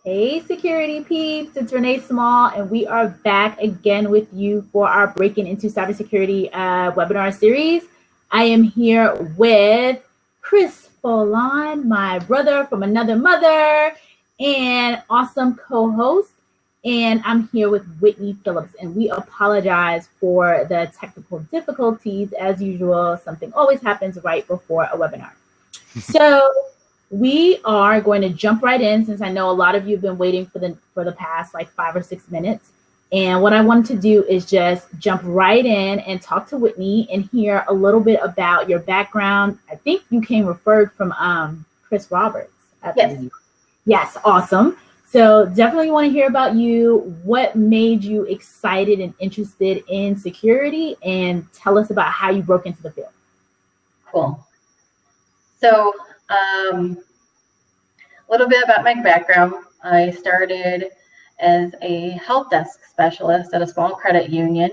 Hey, security peeps, it's Renee Small, and we are back again with you for our Breaking into Cybersecurity webinar series. I am here with Chris Foulon, my brother from another mother, and awesome co-host. And I'm here with Whitney Phillips, and we apologize for the technical difficulties. As usual, something always happens right before a webinar. So we are going to jump right in, since I know a lot of you have been waiting for the past like 5 or 6 minutes. And what I wanted to do is just jump right in and talk to Whitney and hear a little bit about your background. I think you came referred from Chris Roberts. Yes. Yes, awesome. So definitely want to hear about you. What made you excited and interested in security, and tell us about how you broke into the field. Cool. So a little bit about my background. I started as a help desk specialist at a small credit union.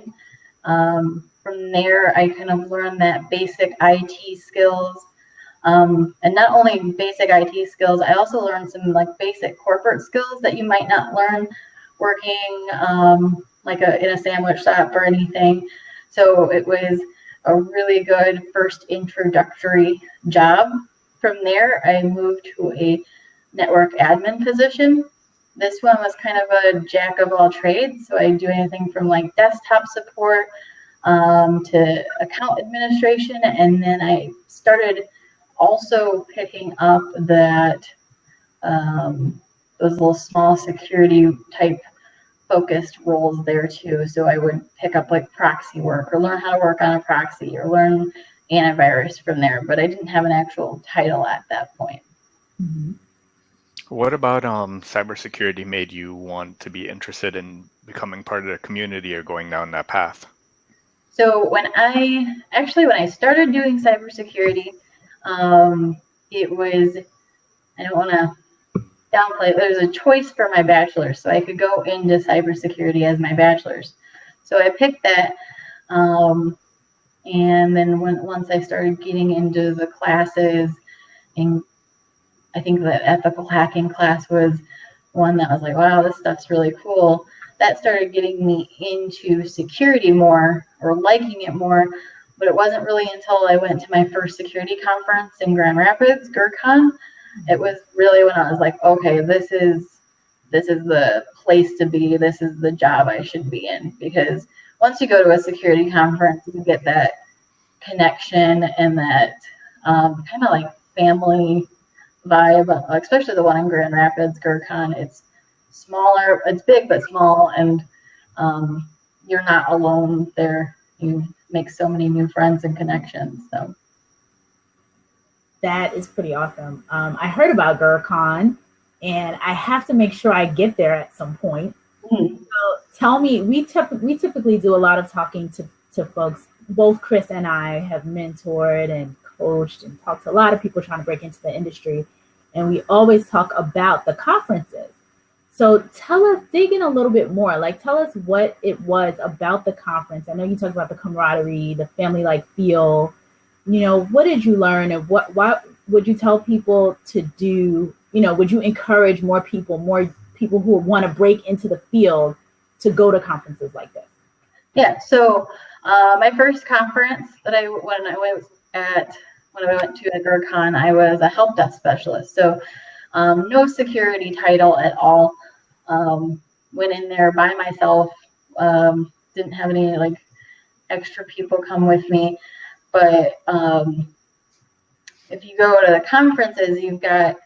From there, I kind of learned that basic IT skills, and not only basic IT skills, I also learned some like basic corporate skills that you might not learn working in a sandwich shop or anything. So it was a really good first introductory job. From there, I moved to a network admin position. This one was kind of a jack of all trades. So I do anything from like desktop support to account administration. And then I started also picking up that those little small security type focused roles there too. So I would pick up like proxy work or learn how to work on a proxy or learn antivirus from there, but I didn't have an actual title at that point. Mm-hmm. What about cybersecurity made you want to be interested in becoming part of the community or going down that path? So when I started doing cybersecurity, it was, I don't want to downplay, there was a choice for my bachelor's, so I could go into cybersecurity as my bachelor's. So I picked that, and then once I started getting into the classes, and I think the ethical hacking class was one that was like, wow, this stuff's really cool. That started getting me into security more, or liking it more. But it wasn't really until I went to my first security conference in Grand Rapids, GERCON. It was really when I was like, okay, this is the place to be. This is the job I should be in. Because once you go to a security conference, you get that connection and that kind of like family vibe, especially the one in Grand Rapids, GERCON. It's smaller, it's big but small, and you're not alone there. You make so many new friends and connections. So that is pretty awesome. I heard about GERCON, and I have to make sure I get there at some point. Mm-hmm. So tell me, we typically do a lot of talking to folks. Both Chris and I have mentored and coached and talked to a lot of people trying to break into the industry, and we always talk about the conferences. So tell us, dig in a little bit more. Like, tell us what it was about the conference. I know you talked about the camaraderie, the family-like feel. You know, what did you learn, and what would you tell people to do? You know, would you encourage more people who want to break into the field to go to conferences like this? Yeah. So my first conference that when I went to at GERCON, I was a help desk specialist. So no security title at all. Went in there by myself. Didn't have any like extra people come with me. But if you go to the conferences, you've got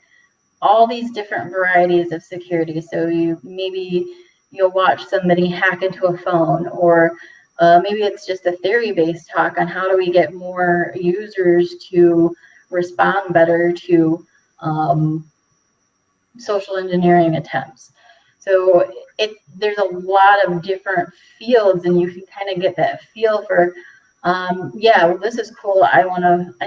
all these different varieties of security. So you'll watch somebody hack into a phone, or maybe it's just a theory-based talk on how do we get more users to respond better to social engineering attempts. So there's a lot of different fields, and you can kind of get that feel for, this is cool. I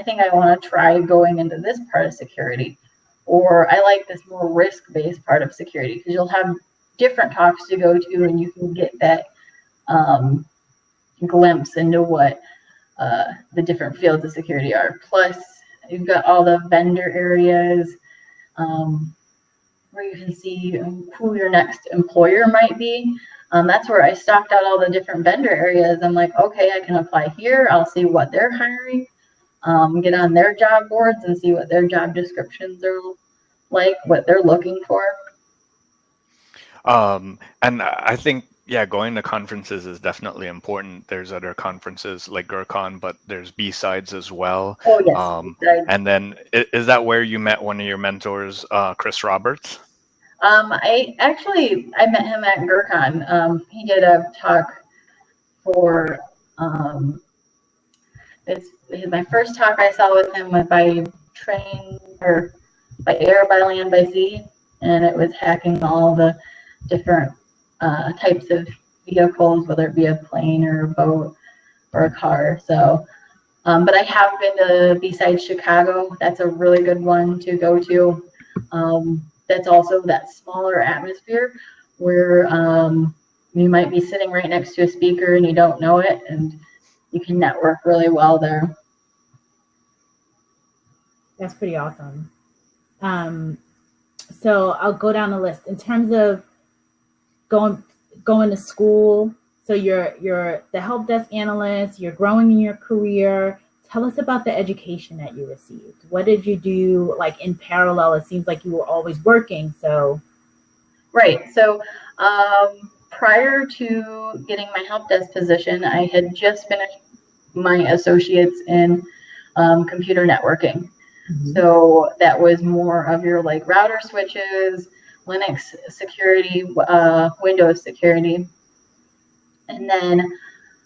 think I want to try going into this part of security, or I like this more risk-based part of security, because you'll have different talks to go to, and you can get that glimpse into what the different fields of security are. Plus, you've got all the vendor areas. where you can see who your next employer might be. That's where I stocked out all the different vendor areas. I'm like, okay, I can apply here. I'll see what they're hiring, get on their job boards and see what their job descriptions are like, what they're looking for. And I think, yeah, going to conferences is definitely important. There's other conferences like GERCON, but there's B-sides as well. Oh, yes. B-sides. And then is that where you met one of your mentors, Chris Roberts? I met him at GERCON. He did a talk for, my first talk I saw with him was by train, or by air, by land, by sea, and it was hacking all the different types of vehicles, whether it be a plane or a boat or a car. So, but I have been to B-Side Chicago. That's a really good one to go to. That's also that smaller atmosphere where you might be sitting right next to a speaker and you don't know it, and you can network really well there. That's pretty awesome. So I'll go down the list in terms of going to school. So you're the help desk analyst, you're growing in your career. Tell us about the education that you received. What did you do like in parallel? It seems like you were always working. So right. So prior to getting my help desk position, I had just finished my associates in computer networking. Mm-hmm. So that was more of your like router switches, Linux security, Windows security. And then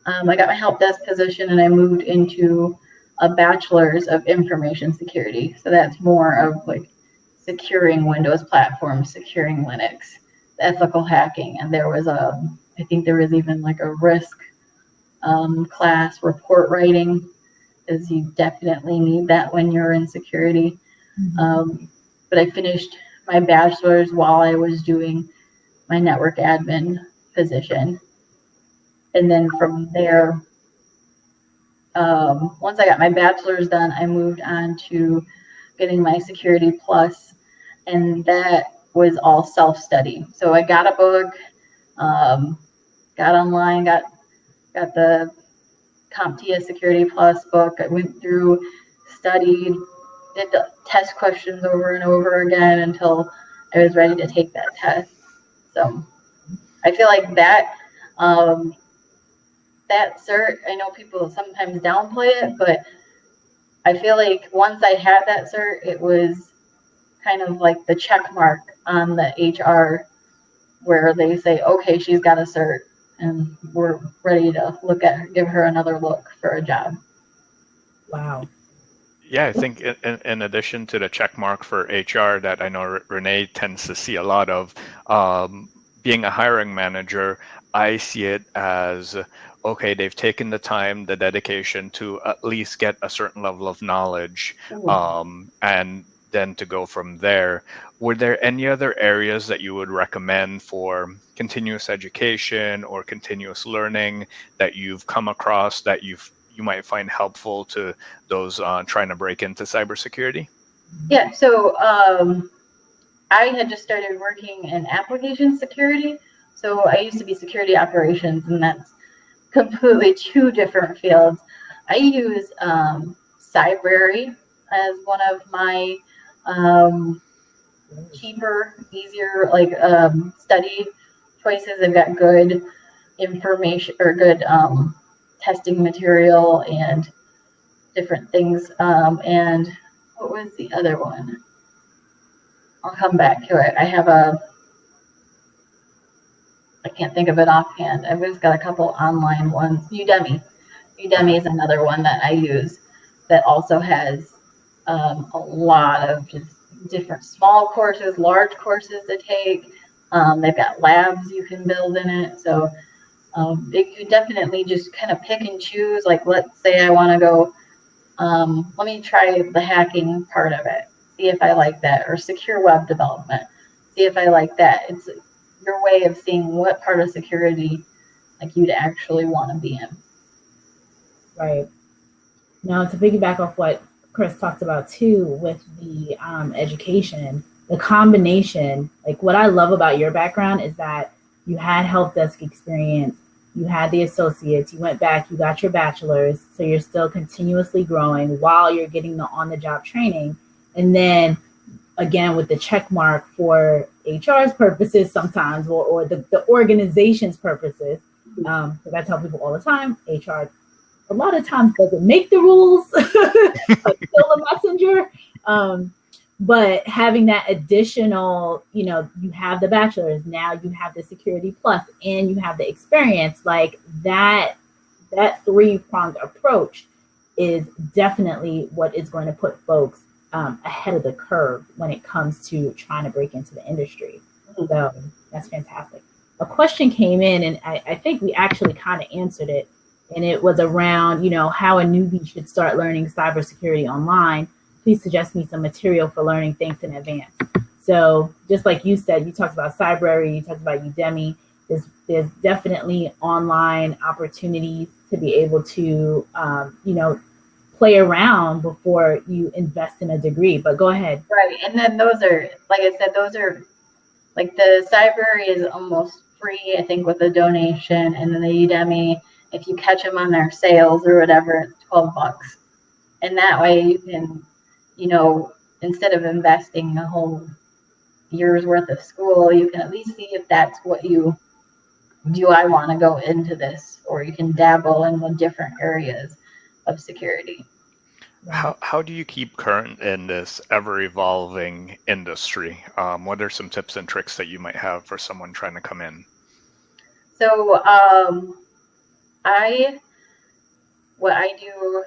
I got my help desk position and I moved into a bachelor's of information security. So that's more of like securing Windows platforms, securing Linux, ethical hacking. And there was I think there was even like a risk class, report writing, as you definitely need that when you're in security. Mm-hmm. But I finished my bachelor's while I was doing my network admin position. And then from there, once I got my bachelor's done, I moved on to getting my Security Plus, and that was all self-study. So I got a book, got online, got the CompTIA Security Plus book. I went through, studied, did the test questions over and over again until I was ready to take that test. So I feel like that that cert, I know people sometimes downplay it, but I feel like once I had that cert, it was kind of like the check mark on the HR where they say, okay, she's got a cert, and we're ready to look at her, give her another look for a job. Wow. Yeah, I think in addition to the check mark for HR that I know Renee tends to see a lot of, being a hiring manager, I see it as, okay, they've taken the time, the dedication to at least get a certain level of knowledge, and then to go from there. Were there any other areas that you would recommend for continuous education or continuous learning that you've come across that you might find helpful to those trying to break into cybersecurity? Yeah, so I had just started working in application security. So I used to be security operations, and that's completely two different fields. I use Cybrary as one of my cheaper, easier, like study choices. They've got good information or good testing material and different things. And what was the other one? I'll come back to it. I have I can't think of it offhand. I've just got a couple online ones. Udemy is another one that I use that also has a lot of just different small courses, large courses to take. They've got labs you can build in it. So you could definitely just kind of pick and choose. Like, let's say I want to go, let me try the hacking part of it, see if I like that, or secure web development, see if I like that. It's your way of seeing what part of security like you'd actually want to be in. Right. Now, to piggyback off what Chris talked about too with the education, the combination, like what I love about your background is that you had help desk experience, you had the associates, you went back, you got your bachelor's, so you're still continuously growing while you're getting the on-the-job training. And then again, with the check mark for HR's purposes sometimes, or the organization's purposes, because I tell people all the time, HR a lot of times doesn't make the rules, but still a messenger. But having that additional, you know, you have the bachelor's, now you have the security plus, and you have the experience, like that three-pronged approach is definitely what is going to put folks ahead of the curve when it comes to trying to break into the industry. So that's fantastic. A question came in, and I think we actually kind of answered it, and it was around, you know, how a newbie should start learning cybersecurity online. Please suggest me some material for learning things in advance. So just like you said, you talked about Cybrary, you talked about Udemy. There's definitely online opportunities to be able to, you know, play around before you invest in a degree. But go ahead. Right, and then those are, like I said, those are like the Cybrary is almost free, I think, with a donation, and then the Udemy, if you catch them on their sales or whatever, it's $12. And that way you can, you know, instead of investing a whole year's worth of school, you can at least see if that's what you do. I want to go into this, or you can dabble in the different areas of security. How do you keep current in this ever-evolving industry? What are some tips and tricks that you might have for someone trying to come in? So what I do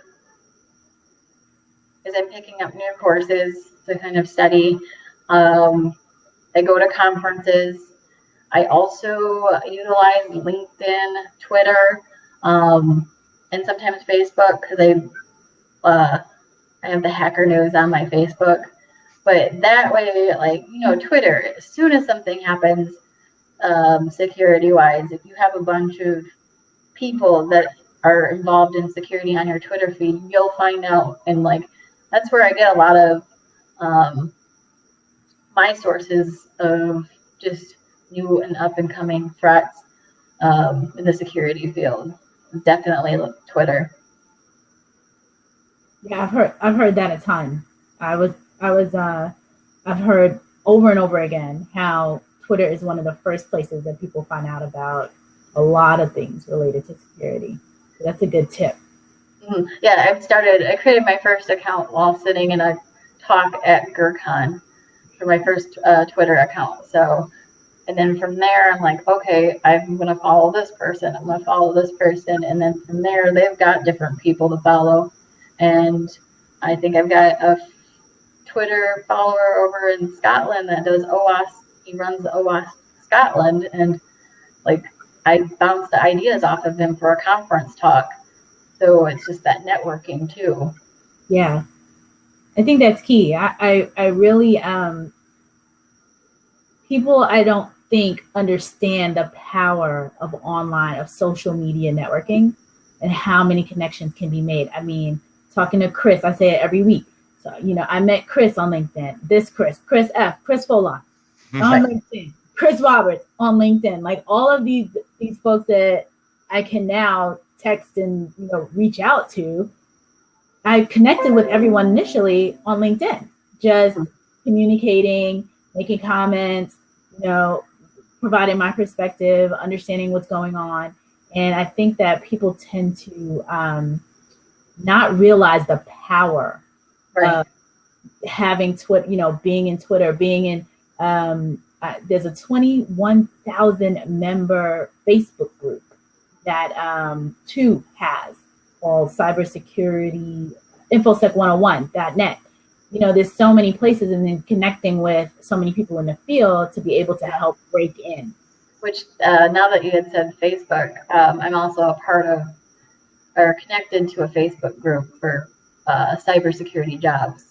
is I'm picking up new courses to kind of study. I go to conferences. I also utilize LinkedIn, Twitter, and sometimes Facebook, because I have the Hacker News on my Facebook. But that way, like, you know, Twitter, as soon as something happens security-wise, if you have a bunch of people that are involved in security on your Twitter feed, you'll find out. And like, that's where I get a lot of my sources of just new and up and coming threats in the security field. Definitely Twitter. Yeah, I've heard that a ton. I've heard over and over again how Twitter is one of the first places that people find out about a lot of things related to security. So that's a good tip. Mm-hmm. Yeah, I created my first account while sitting in a talk at GERCON for my first Twitter account. So, and then from there, I'm like, okay, I'm going to follow this person. I'm going to follow this person. And then from there, they've got different people to follow. And I think I've got a Twitter follower over in Scotland that does OWASP. He runs OWASP Scotland. And like, I bounced the ideas off of him for a conference talk. So it's just that networking too. Yeah, I think that's key. I really, people I don't think understand the power of online, of social media networking, and how many connections can be made. I mean, talking to Chris, I say it every week. So, you know, I met Chris on LinkedIn. This Chris Foulon on LinkedIn, Chris Roberts on LinkedIn. Like all of these folks that I can now text and, you know, reach out to. I connected with everyone initially on LinkedIn, just communicating, making comments, you know, providing my perspective, understanding what's going on. And I think that people tend to not realize the power of having Twitter, you know, being in Twitter, being in, there's a 21,000 member Facebook group that TUBE has, called Cybersecurity, infosec101.net. You know, there's so many places, and then connecting with so many people in the field to be able to help break in. Which now that you had said Facebook, I'm also a part of, or connected to a Facebook group for cybersecurity jobs.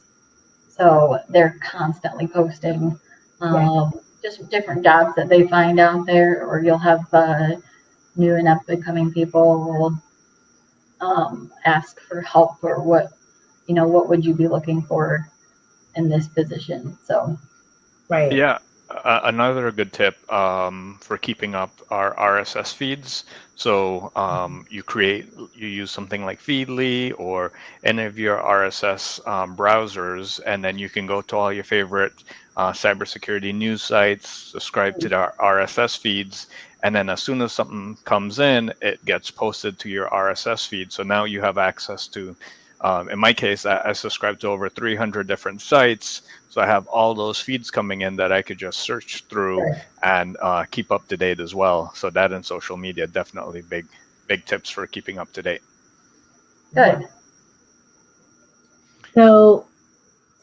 So they're constantly posting just different jobs that they find out there, or you'll have new and up and coming people will ask for help, or what would you be looking for in this position. So Right. Yeah. Another good tip for keeping up our RSS feeds. So you use something like Feedly or any of your RSS browsers, and then you can go to all your favorite cybersecurity news sites, subscribe to the RSS feeds, and then as soon as something comes in, it gets posted to your RSS feed. So now you have access to, in my case, I subscribe to over 300 different sites. So I have all those feeds coming in that I could just search through and keep up to date as well. So that and social media, definitely big tips for keeping up to date. Good. So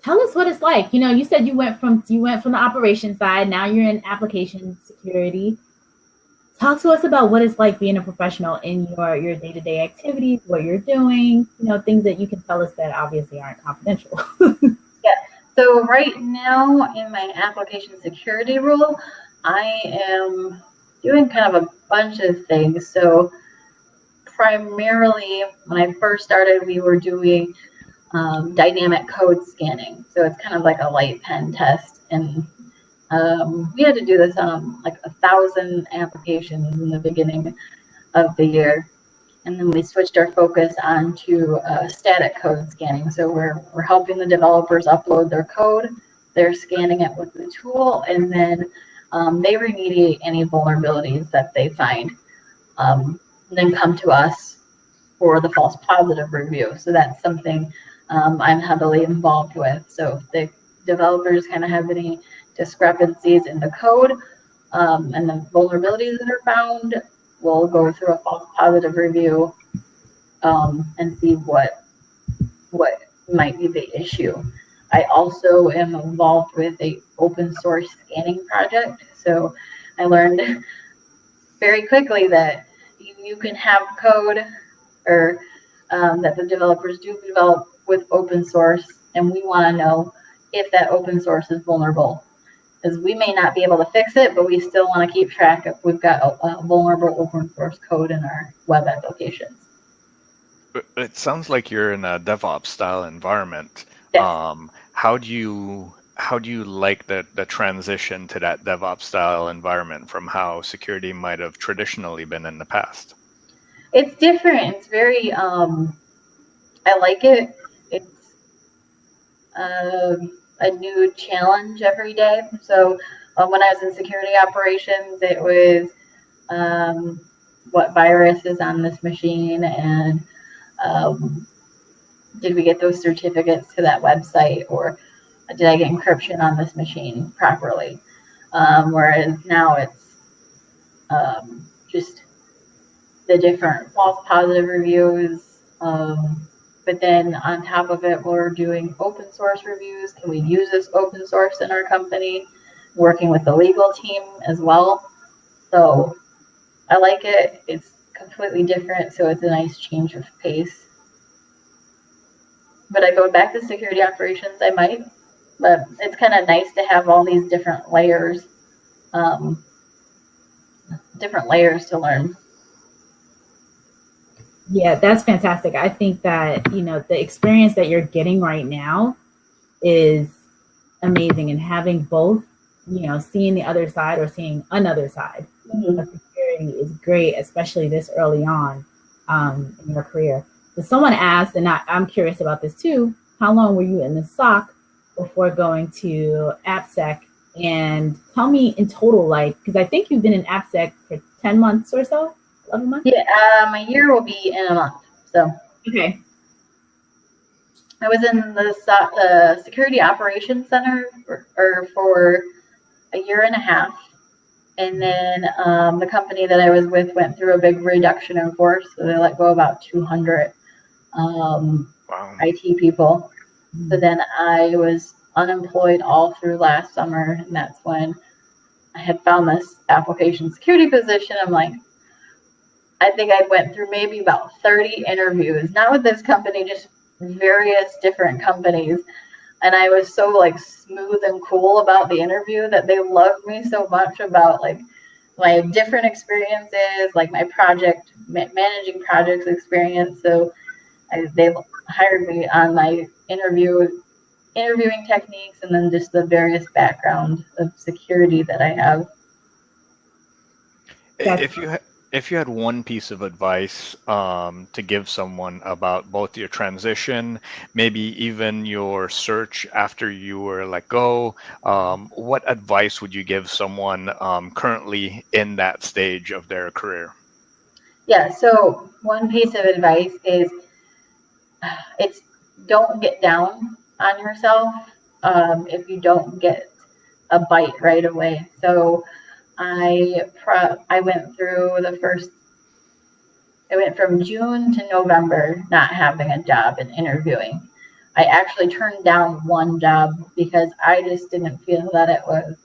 tell us what it's like. You know, you said you went from the operations side. Now you're in application security. Talk to us about what it's like being a professional in your day-to-day activities, what you're doing, you know, things that you can tell us that obviously aren't confidential. Yeah. So right now in my application security role, I am doing kind of a bunch of things. So primarily when I first started, we were doing dynamic code scanning. So it's kind of like a light pen test. And we had to do this on like 1,000 applications in the beginning of the year. And then we switched our focus onto static code scanning. So we're helping the developers upload their code. They're scanning it with the tool, and then they remediate any vulnerabilities that they find. And then come to us for the false positive review. So that's something I'm heavily involved with. So if the developers kind of have any discrepancies in the code and the vulnerabilities that are found, we'll go through a false positive review and see what might be the issue. I also am involved with a open source scanning project. So I learned very quickly that you can have code or that the developers do develop with open source, and we want to know if that open source is vulnerable. Because we may not be able to fix it, but we still want to keep track of we've got a vulnerable open source code in our web applications. It sounds like you're in a DevOps style environment. Yes. How do you like the transition to that DevOps style environment from how security might have traditionally been in the past? It's different. It's very I like it. It's a new challenge every day. So when I was in security operations, it was what virus is on this machine, and did we get those certificates to that website, or did I get encryption on this machine properly? Whereas now it's just the different false positive reviews. But then on top of it, we're doing open source reviews. Can we use this open source in our company? Working with the legal team as well. So I like it. It's completely different, so it's a nice change of pace. But I go back to security operations, I might. But it's kind of nice to have all these different layers to learn. Yeah, that's fantastic. I think that, you know, the experience that you're getting right now is amazing, and having both, you know, seeing the other side or seeing another side of security is great, especially this early on in your career. So someone asked, and I'm curious about this too, how long were you in the SOC before going to AppSec? And tell me in total, like, because I think you've been in AppSec for 10 months or so. 11 months? Yeah, my year will be in a month. So okay. I was in the Security Operations Center for a year and a half. And then the company that I was with went through a big reduction in force. So they let go about 200 IT people. So then I was unemployed all through last summer. And that's when I had found this application security position. I'm like, I think I went through maybe about 30 interviews, not with this company, just various different companies. And I was so like smooth and cool about the interview that they loved me so much about like my different experiences, like my project managing projects experience. So they hired me on my interview interviewing techniques, and then just the various background of security that I have. If you had one piece of advice to give someone about both your transition, maybe even your search after you were let go, what advice would you give someone currently in that stage of their career? Yeah, so one piece of advice is don't get down on yourself if you don't get a bite right away. So I went through I went from June to November not having a job and interviewing. I actually turned down one job because I just didn't feel that it was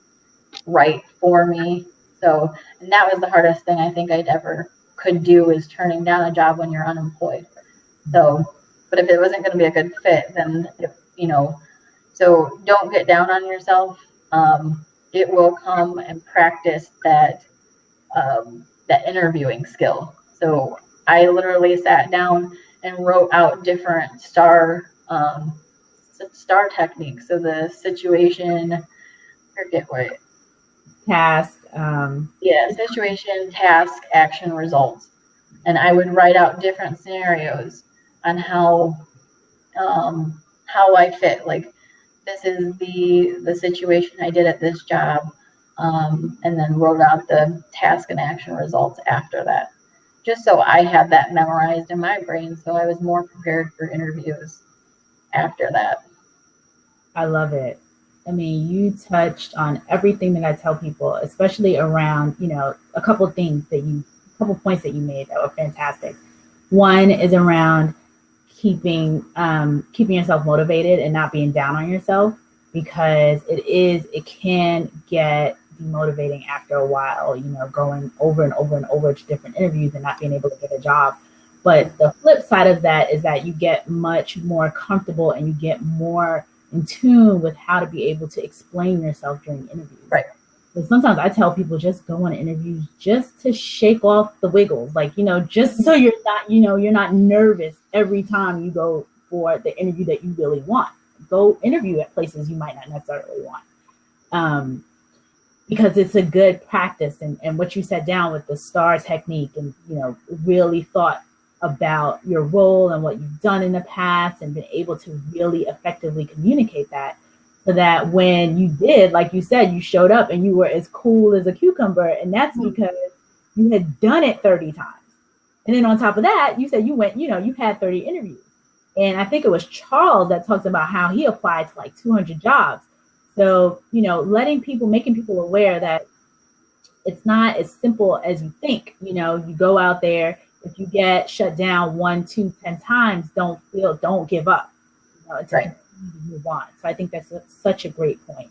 right for me. So, and that was the hardest thing I think I'd ever could do, is turning down a job when you're unemployed. So, but if it wasn't going to be a good fit, then, so don't get down on yourself. It will come, and practice that interviewing skill. So I literally sat down and wrote out different star techniques. So the situation, I forget what. Task. Situation, task, action, results. And I would write out different scenarios on how I fit. Like, this is the situation I did at this job, and then wrote out the task and action results after that, just so I had that memorized in my brain, so I was more prepared for interviews after that. I love it. I mean, you touched on everything that I tell people, especially around, a couple points that you made that were fantastic. One is around keeping yourself motivated and not being down on yourself, because it can get demotivating after a while, going over and over and over to different interviews and not being able to get a job. But the flip side of that is that you get much more comfortable and you get more in tune with how to be able to explain yourself during interviews. Right. But sometimes I tell people, just go on interviews just to shake off the wiggles, just so you're not nervous every time you go for the interview that you really want. Go interview at places you might not necessarily want, because it's a good practice. And what you set down with the STAR technique, and really thought about your role and what you've done in the past, and been able to really effectively communicate that, so that when you did, like you said, you showed up and you were as cool as a cucumber. And that's because you had done it 30 times. And then on top of that, you said you went, you had 30 interviews. And I think it was Charles that talks about how he applied to like 200 jobs. So, making people aware that it's not as simple as you think. You go out there, if you get shut down 1, 2, 10 times, don't give up. It's right. Move on. So I think that's such a great point.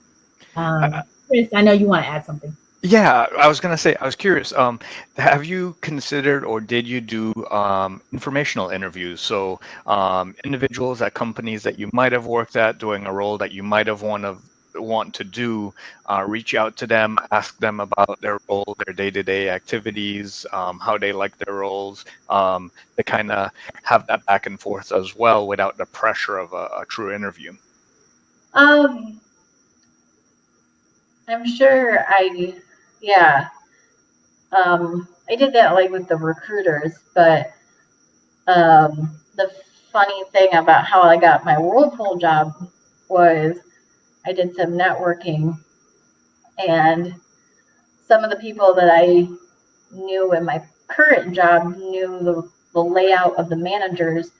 Chris, I know you want to add something. Yeah, I was going to say, I was curious. Have you considered, or did you do informational interviews? So individuals at companies that you might have worked at, doing a role that you might have want to do, reach out to them, ask them about their role, their day-to-day activities, how they like their roles, to kind of have that back and forth as well without the pressure of a true interview. I'm sure I did that like with the recruiters, but the funny thing about how I got my Whirlpool job was I did some networking, and some of the people that I knew in my current job knew the layout of the managers.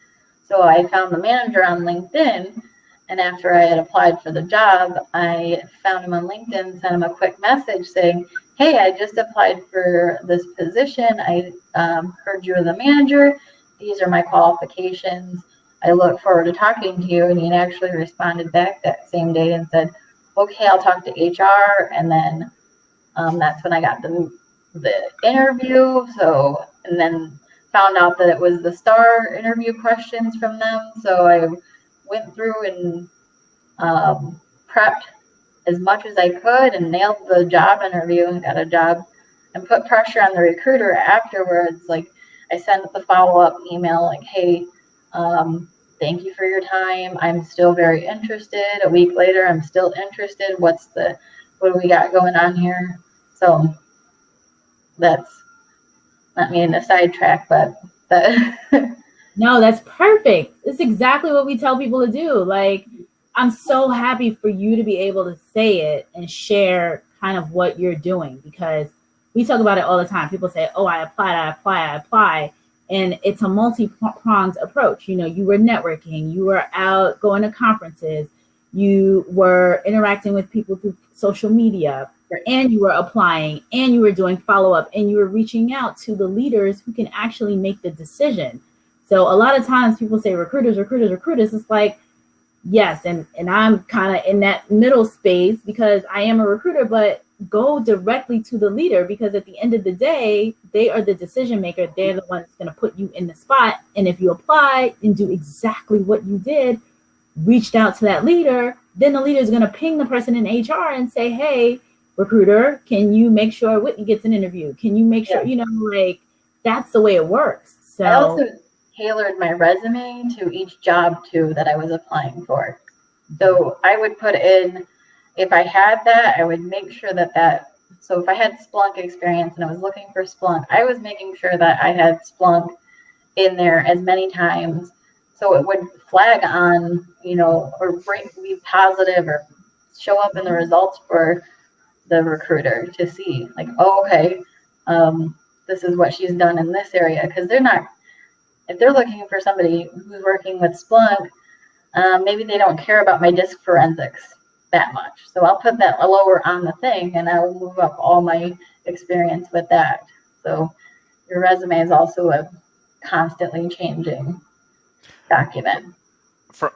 So I found the manager on LinkedIn, and after I had applied for the job, I found him on LinkedIn, sent him a quick message saying, "Hey, I just applied for this position. I heard you were the manager. These are my qualifications. I look forward to talking to you." And he actually responded back that same day and said, "Okay, I'll talk to HR." And then that's when I got the interview. So, and then found out that it was the STAR interview questions from them. So I went through and prepped as much as I could and nailed the job interview and got a job, and put pressure on the recruiter afterwards. Like, I sent the follow-up email like, "Hey, thank you for your time. I'm still very interested. A week later, I'm still interested. What do we got going on here? So that's not meaning to sidetrack, but that No, that's perfect. It's exactly what we tell people to do. Like, I'm so happy for you to be able to say it and share kind of what you're doing, because we talk about it all the time. People say, oh, I apply. And it's a multi-pronged approach. You know, you were networking, you were out going to conferences, you were interacting with people through social media, and you were applying, and you were doing follow-up, and you were reaching out to the leaders who can actually make the decision. So a lot of times people say recruiters. It's like, yes, and I'm kind of in that middle space because I am a recruiter, but go directly to the leader, because at the end of the day, they are the decision maker. They're the ones going to put you in the spot. And if you apply and do exactly what you did, reached out to that leader, then the leader is going to ping the person in HR and say, hey, recruiter, can you make sure Whitney gets an interview? Can you make sure, you know, like, that's the way it works. So I also tailored my resume to each job too that I was applying for. So I would put in, if I had that, I would make sure so if I had Splunk experience and I was looking for Splunk, I was making sure that I had Splunk in there as many times so it would flag on, you know, or be positive or show up in the results for the recruiter to see, like, oh, okay, this is what she's done in this area. Because if they're looking for somebody who's working with Splunk, maybe they don't care about my disk forensics that much. So I'll put that lower on the thing and I will move up all my experience with that. So your resume is also a constantly changing document.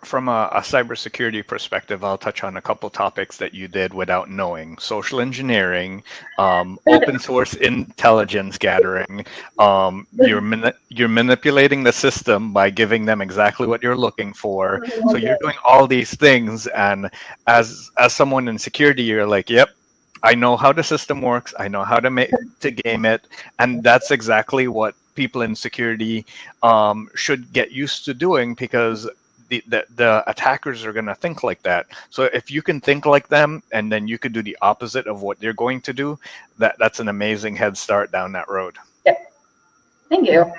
From a cybersecurity perspective, I'll touch on a couple topics that you did without knowing. Social engineering, open source intelligence gathering. You're manipulating the system by giving them exactly what you're looking for. So you're doing all these things, and as someone in security, you're like, yep, I know how the system works. I know how to game it, and that's exactly what people in security should get used to doing, because the attackers are going to think like that. So if you can think like them, and then you could do the opposite of what they're going to do, that's an amazing head start down that road. Yep. Thank you.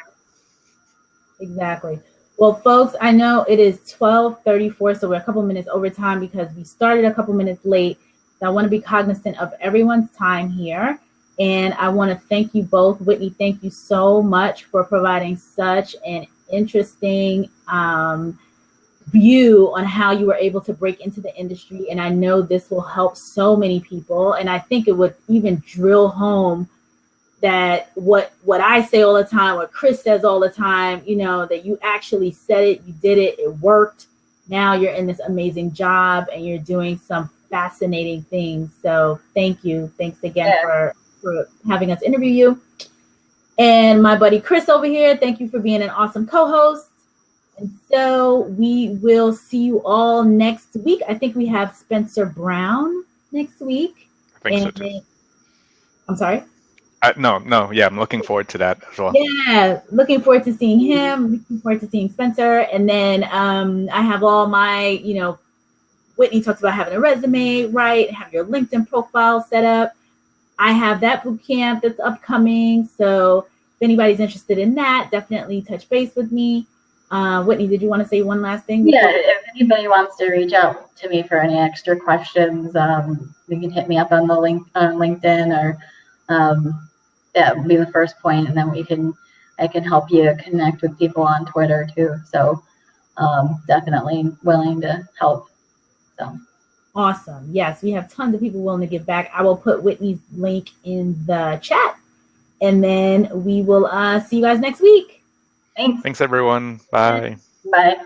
Exactly. Well, folks, I know it is 12:34, so we're a couple minutes over time because we started a couple minutes late. So I want to be cognizant of everyone's time here. And I want to thank you both. Whitney, thank you so much for providing such an interesting view on how you were able to break into the industry. And I know this will help so many people. And I think it would even drill home that what I say all the time, what Chris says all the time, you know, that you actually said it, you did it, it worked. Now you're in this amazing job and you're doing some fascinating things. So thank you. Thanks again for having us interview you. And my buddy Chris over here, thank you for being an awesome co-host. And so we will see you all next week. I think we have Spencer Brown next week. I think so too. I'm sorry? No, yeah, I'm looking forward to that as well. Yeah, looking forward to seeing him, looking forward to seeing Spencer. And then I have all my, you know, Whitney talks about having a resume, right? Have your LinkedIn profile set up. I have that boot camp that's upcoming. So if anybody's interested in that, definitely touch base with me. Whitney, did you want to say one last thing? Yeah, if anybody wants to reach out to me for any extra questions, you can hit me up on the link on LinkedIn, or that would be the first point, and then I can help you connect with people on Twitter too. So definitely willing to help. So awesome. Yes, we have tons of people willing to give back. I will put Whitney's link in the chat, and then we will see you guys next week. Thanks. Thanks, everyone. Bye. Bye.